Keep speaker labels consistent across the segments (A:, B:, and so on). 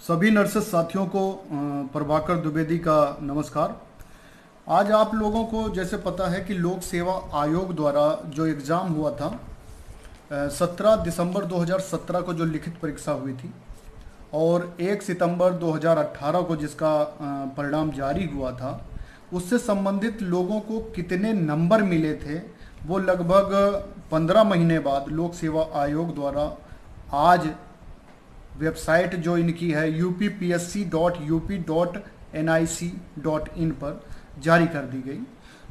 A: सभी नर्सेस साथियों को प्रभाकर द्विवेदी का नमस्कार। आज आप लोगों को जैसे पता है कि लोक सेवा आयोग द्वारा जो एग्ज़ाम हुआ था 17 दिसंबर 2017 को जो लिखित परीक्षा हुई थी और 1 सितंबर 2018 को जिसका परिणाम जारी हुआ था, उससे संबंधित लोगों को कितने नंबर मिले थे वो लगभग 15 महीने बाद लोक सेवा आयोग द्वारा आज वेबसाइट जो इनकी है uppsc.up.nic.in पर जारी कर दी गई,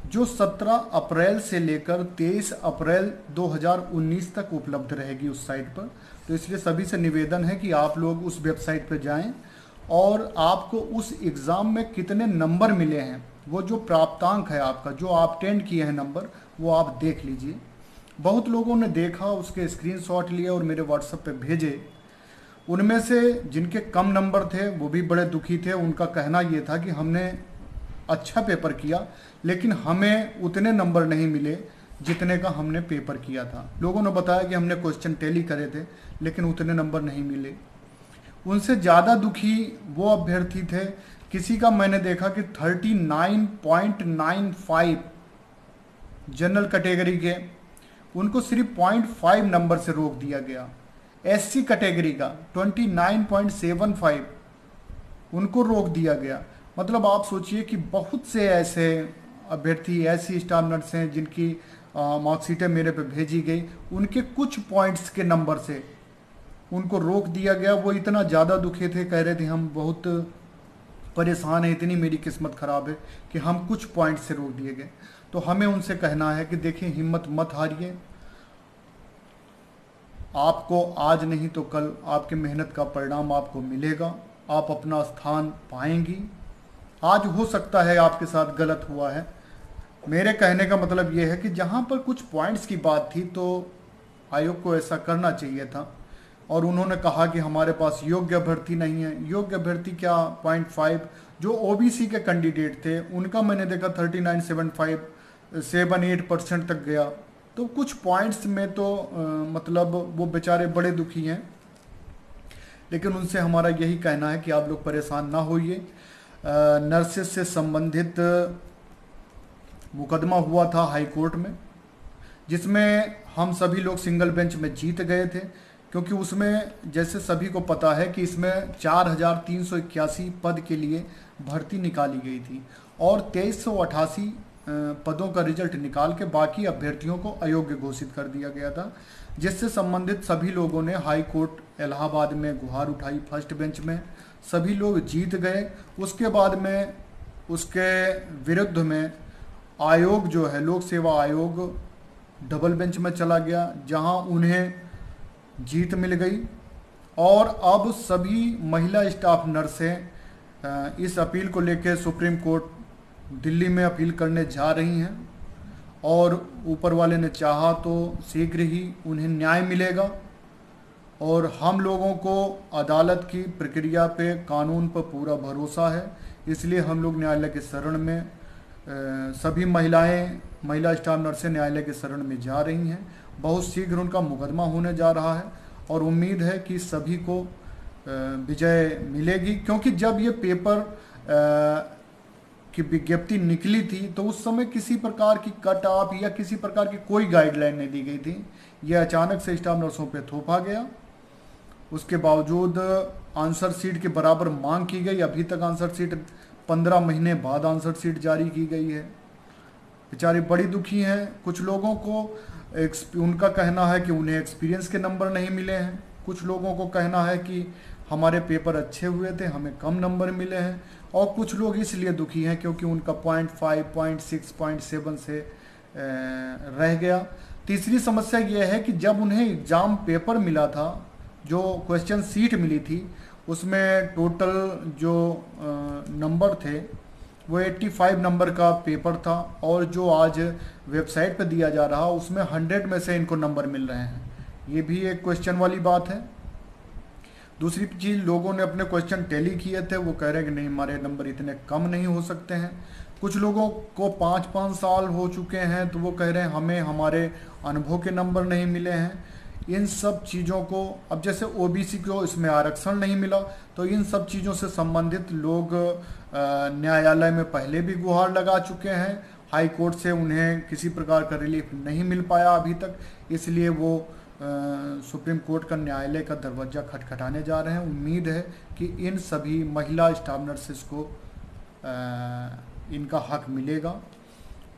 A: जो 17 अप्रैल से लेकर 23 अप्रैल 2019 तक उपलब्ध रहेगी उस साइट पर। तो इसलिए सभी से निवेदन है कि आप लोग उस वेबसाइट पर जाएं और आपको उस एग्ज़ाम में कितने नंबर मिले हैं, वो जो प्राप्तांक है आपका, जो आप अटेंड किए हैं नंबर, वो आप देख लीजिए। बहुत लोगों ने देखा, उसके स्क्रीनशॉट लिए और मेरे व्हाट्सएप पे भेजे। उनमें से जिनके कम नंबर थे वो भी बड़े दुखी थे। उनका कहना ये था कि हमने अच्छा पेपर किया लेकिन हमें उतने नंबर नहीं मिले जितने का हमने पेपर किया था। लोगों ने बताया कि हमने क्वेश्चन टैली करे थे लेकिन उतने नंबर नहीं मिले। उनसे ज़्यादा दुखी वो अभ्यर्थी थे, किसी का मैंने देखा कि 39.95 जनरल कैटेगरी के, उनको सिर्फ 0.5 नंबर से रोक दिया गया। एससी कैटेगरी का 29.75 उनको रोक दिया गया। मतलब आप सोचिए कि बहुत से ऐसे अभ्यर्थी, ऐसी स्टाफ नर्स हैं जिनकी मार्कशीटें मेरे पे भेजी गई, उनके कुछ पॉइंट्स के नंबर से उनको रोक दिया गया। वो इतना ज़्यादा दुखे थे, कह रहे थे हम बहुत परेशान हैं, इतनी मेरी किस्मत ख़राब है कि हम कुछ पॉइंट से रोक दिए गए। तो हमें उनसे कहना है कि देखिए, हिम्मत मत हारिए। आपको आज नहीं तो कल आपकी मेहनत का परिणाम आपको मिलेगा, आप अपना स्थान पाएंगी। आज हो सकता है आपके साथ गलत हुआ है। मेरे कहने का मतलब ये है कि जहाँ पर कुछ पॉइंट्स की बात थी तो आयोग को ऐसा करना चाहिए था, और उन्होंने कहा कि हमारे पास योग्य अभ्यर्थी नहीं है। योग्य अभ्यर्थी क्या, 0.5 जो ओबीसी के कैंडिडेट थे उनका मैंने देखा 39.78% तक गया। तो कुछ पॉइंट्स में तो मतलब वो बेचारे बड़े दुखी हैं, लेकिन उनसे हमारा यही कहना है कि आप लोग परेशान ना होइए। नर्सेस से संबंधित मुकदमा हुआ था हाई कोर्ट में, जिसमें हम सभी लोग सिंगल बेंच में जीत गए थे, क्योंकि उसमें जैसे सभी को पता है कि इसमें 4,381 पद के लिए भर्ती निकाली गई थी और 2388 पदों का रिजल्ट निकाल के बाकी अभ्यर्थियों को अयोग्य घोषित कर दिया गया था, जिससे संबंधित सभी लोगों ने हाई कोर्ट इलाहाबाद में गुहार उठाई। फर्स्ट बेंच में सभी लोग जीत गए। उसके बाद में उसके विरुद्ध में आयोग जो है, लोक सेवा आयोग, डबल बेंच में चला गया, जहां उन्हें जीत मिल गई। और अब सभी महिला स्टाफ नर्सें इस अपील को लेकर सुप्रीम कोर्ट दिल्ली में अपील करने जा रही हैं, और ऊपर वाले ने चाहा तो शीघ्र ही उन्हें न्याय मिलेगा। और हम लोगों को अदालत की प्रक्रिया पे, कानून पर पूरा भरोसा है, इसलिए हम लोग न्यायालय के शरण में, सभी महिला स्टाफ नर्सें न्यायालय के शरण में जा रही हैं। बहुत शीघ्र उनका मुकदमा होने जा रहा है और उम्मीद है कि सभी को विजय मिलेगी, क्योंकि जब ये पेपर की विज्ञप्ति निकली थी तो उस समय किसी प्रकार की कट ऑफ या किसी प्रकार की कोई गाइडलाइन नहीं दी गई थी। यह अचानक से स्टाफ नर्सों पे थोपा गया। उसके बावजूद आंसर शीट के बराबर मांग की गई। अभी तक आंसर शीट 15 महीने बाद आंसर शीट जारी की गई है। बेचारे बड़ी दुखी हैं। कुछ लोगों को उनका कहना है कि उन्हें एक्सपीरियंस के नंबर नहीं मिले हैं। कुछ लोगों को कहना है कि हमारे पेपर अच्छे हुए थे, हमें कम नंबर मिले हैं। और कुछ लोग इसलिए दुखी हैं क्योंकि उनका 0.5, 0.6, 0.7 से रह गया। तीसरी समस्या यह है कि जब उन्हें एग्ज़ाम पेपर मिला था, जो क्वेश्चन सीट मिली थी, उसमें टोटल जो नंबर थे वो 85 नंबर का पेपर था, और जो आज वेबसाइट पर दिया जा रहा उसमें 100 में से इनको नंबर मिल रहे हैं। ये भी एक क्वेश्चन वाली बात है। दूसरी चीज़, लोगों ने अपने क्वेश्चन टैली किए थे, वो कह रहे हैं कि नहीं, हमारे नंबर इतने कम नहीं हो सकते हैं। कुछ लोगों को 5-5 साल हो चुके हैं तो वो कह रहे हैं हमें हमारे अनुभव के नंबर नहीं मिले हैं। इन सब चीज़ों को, अब जैसे ओबीसी को इसमें आरक्षण नहीं मिला, तो इन सब चीज़ों से संबंधित लोग न्यायालय में पहले भी गुहार लगा चुके हैं। हाई कोर्ट से उन्हें किसी प्रकार का रिलीफ नहीं मिल पाया अभी तक, इसलिए वो सुप्रीम कोर्ट का न्यायालय का दरवाज़ा खटखटाने जा रहे हैं। उम्मीद है कि इन सभी महिला स्टाफ नर्सेस को इनका हक मिलेगा।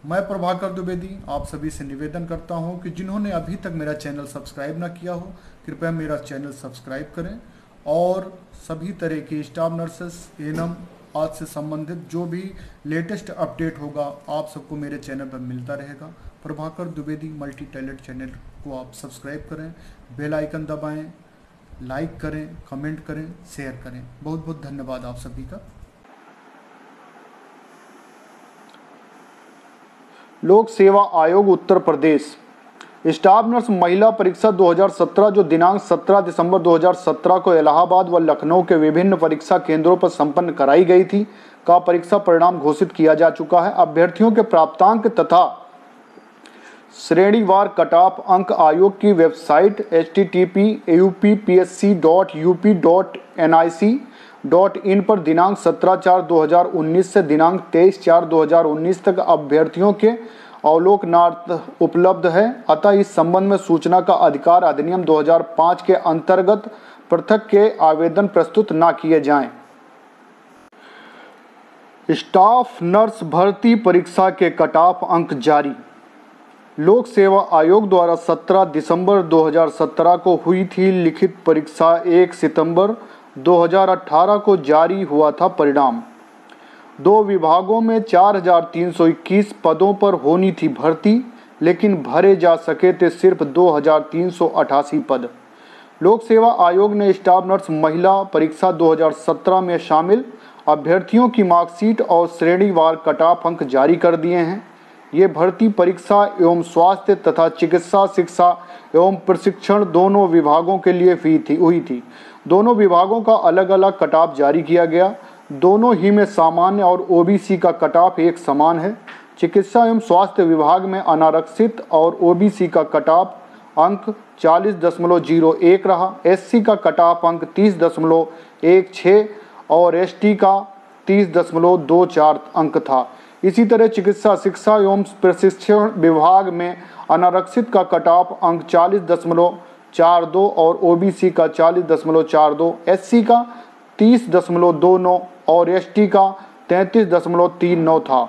A: मैं प्रभाकर द्विवेदी आप सभी से निवेदन करता हूं कि जिन्होंने अभी तक मेरा चैनल सब्सक्राइब ना किया हो, कृपया मेरा चैनल सब्सक्राइब करें और सभी तरह की स्टाफ नर्सेस एएनएम आज से संबंधित जो भी लेटेस्ट अपडेट होगा आप सबको मेरे चैनल पर मिलता रहेगा। Prabhakar Dwivedi multi talent channel को आप सब्सक्राइब करें, बेल आइकन दबाएं, लाइक करें, कमेंट करें, शेयर करें। बहुत बहुत धन्यवाद आप सभी का।
B: लोक सेवा आयोग उत्तर प्रदेश स्टाफ नर्स महिला परीक्षा 2017 जो दिनांक 17 दिसंबर 2017 को इलाहाबाद व लखनऊ के विभिन्न परीक्षा केंद्रों पर संपन्न कराई गई थी का परीक्षा परिणाम घोषित किया जा चुका है। अभ्यर्थियों के प्राप्तांक तथा श्रेणीवार कट ऑफ अंक आयोग की वेबसाइट http://uppsc.up.nic.in पर दिनांक 17/4/2019 से दिनांक 23/4/2019 तक अभ्यर्थियों के अवलोकनार्थ उपलब्ध है। अतः इस संबंध में सूचना का अधिकार अधिनियम 2005 के अंतर्गत पृथक के आवेदन प्रस्तुत न किए जाएं। स्टाफ नर्स भर्ती परीक्षा के कट ऑफ अंक जारी। लोक सेवा आयोग द्वारा 17 दिसंबर 2017 को हुई थी लिखित परीक्षा 1 सितंबर 2018 को जारी हुआ था परिणाम। 2 विभागों में 4321 पदों पर होनी थी भर्ती, लेकिन भरे जा सके थे सिर्फ 2388 पद। लोक सेवा आयोग ने स्टाफ नर्स महिला परीक्षा 2017 में शामिल अभ्यर्थियों की मार्कशीट और श्रेणीवार कट ऑफ अंक जारी कर दिए हैं। ये भर्ती परीक्षा एवं स्वास्थ्य तथा चिकित्सा शिक्षा एवं प्रशिक्षण दोनों विभागों के लिए हुई थी। दोनों विभागों का अलग अलग कट ऑफ जारी किया गया। दोनों ही में सामान्य और ओबीसी का कट ऑफ एक समान है। चिकित्सा एवं स्वास्थ्य विभाग में अनारक्षित और ओबीसी का कट ऑफ अंक 40.01 रहा। एससी का कट ऑफ अंक 30.16 और एसटी का 30.24 अंक था। इसी तरह चिकित्सा शिक्षा एवं प्रशिक्षण विभाग में अनारक्षित का कट ऑफ अंक 40.42 और ओबीसी का 40.42, एससी का 30.29 और एसटी का 33.39 था।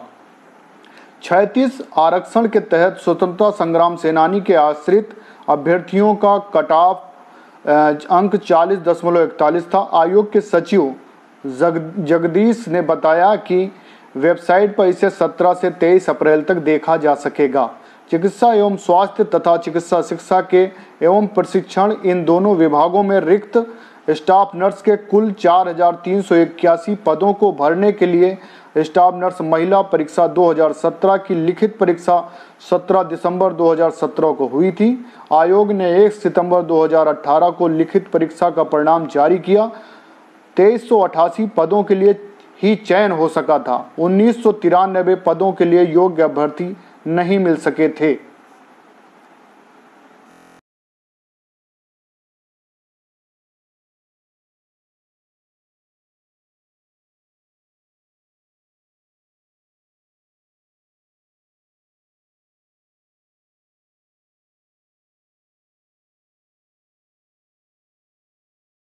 B: 36 आरक्षण के तहत स्वतंत्रता संग्राम सेनानी के आश्रित अभ्यर्थियों का कट ऑफ अंक 40.41 था। आयोग के सचिव जगदीश ने बताया कि वेबसाइट पर इसे 17 से 23 अप्रैल तक देखा जा सकेगा। चिकित्सा एवं स्वास्थ्य तथा चिकित्सा शिक्षा के एवं प्रशिक्षण इन दोनों विभागों में रिक्त स्टाफ नर्स के कुल 4381 पदों को भरने के लिए स्टाफ नर्स महिला परीक्षा 2017 की लिखित परीक्षा 17 दिसंबर 2017 को हुई थी। आयोग ने 1 सितंबर 2018 को लिखित परीक्षा का परिणाम जारी किया। 2388 पदों के लिए ही चयन हो सका था। 1993 पदों के लिए योग्य अभ्यर्थी नहीं मिल सके थे।